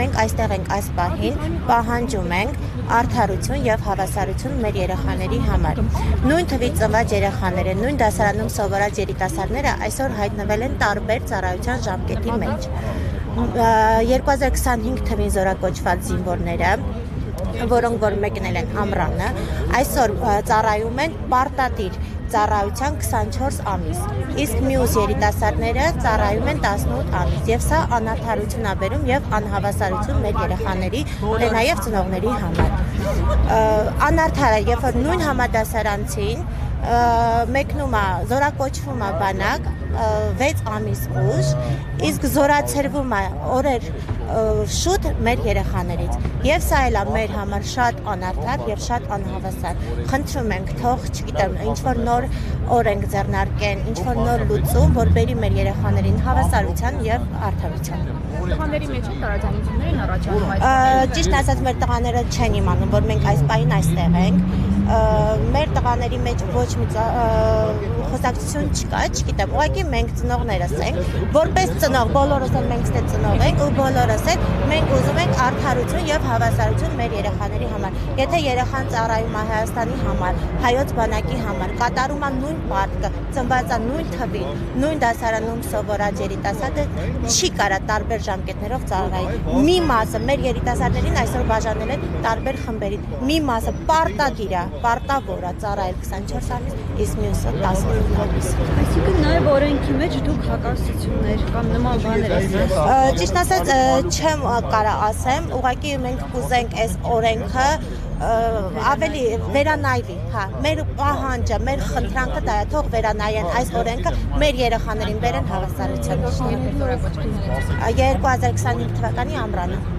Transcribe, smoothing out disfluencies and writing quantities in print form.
մենք այստեղ ենք այս պահին, պահանջում ենք արդարություն եւ հավասարություն մեր երեխաների համար։ Նույն թվի ծնված երեխաները, նույն դասարանում սովորած երիտասարդները այսօր հայտնվել են տարբեր ծառայության ժամկետի մեջ։ 2025 թվին զորակոչված զինվորները, որոնք որ մեկնել են ամռանը, այսօր ծառայում են պարտադիր ծառայության 24 ամիս, իսկ մյուս երիտասարդները ծառայում են 18 ամիս, եւ սա անարդարություն է բերում եւ անհավասարություն մեր երեխաների ու նաեւ ծնողների համար։ Անարդար է, երբ որ նույն համադասարանցին մեկնում է, զորակոչվում է բանակ 6 ամիս ուշ, իսկ զորացրվում է օրեր շուտ մեր երեխաներից, եւ սա էլ է մեր համար շատ անարդար եւ շատ անհավասար։ Խնդրում ենք, թող, չգիտեմ, ինչ որ նոր օրենք ձեռնարկեն, ինչ որ նոր լուծում, որ բերի մեր երեխաներին հավասարության եւ արդարության։ Տղաների մեջ են տարաձայնություններ առաջանում այս։ Ճիշտ ասած, մեր տղաները չեն իմանում, որ մենք այս պահին այստեղ ենք։ Մեր տղաների մեջ ոչ մի խոսակցություն չկա, չգիտեմ, ուղղակի մենք ծնողներս ենք, որպես ծնող, բոլորս էլ մենք ստե ծնող ենք ու բոլորս էլ մենք ուզում ենք արդարություն եւ հավասարություն մեր երեխաների համար։ Եթե երեխան ծառայում է Հայաստանի համար, հայոց բանակի համար, կատարում է նույն պարտքը, ծնված է նույն թվին, նույն դասարանում սովորած երիտասարդը չի կարա տարբեր ժամկետներով ծառայել։ Մի մասը մեր երիտասարդներին այսօր բաժանել են տարբեր խմբերի։ Մի մասը պարտադիր է, պարտավոր է ծառայել 24 ամիս, իսկ մյուսը 18 ամիս։ Այսինքն նաև օրենքի մեջ դուք հակասություններ կամ նման բաներ եք։ Ճիշտ ասած, չեմ կարա ասեմ, ուղղակի մենք կուզենք այս օրենքը ավելի վերանայվի, հա, մեր պահանջը, մեր խնդրանքը դա է, թող վերանայեն այս օրենքը, մեր երեխաներին բերեն հավասարության։ 2025 թվականի ամռանը։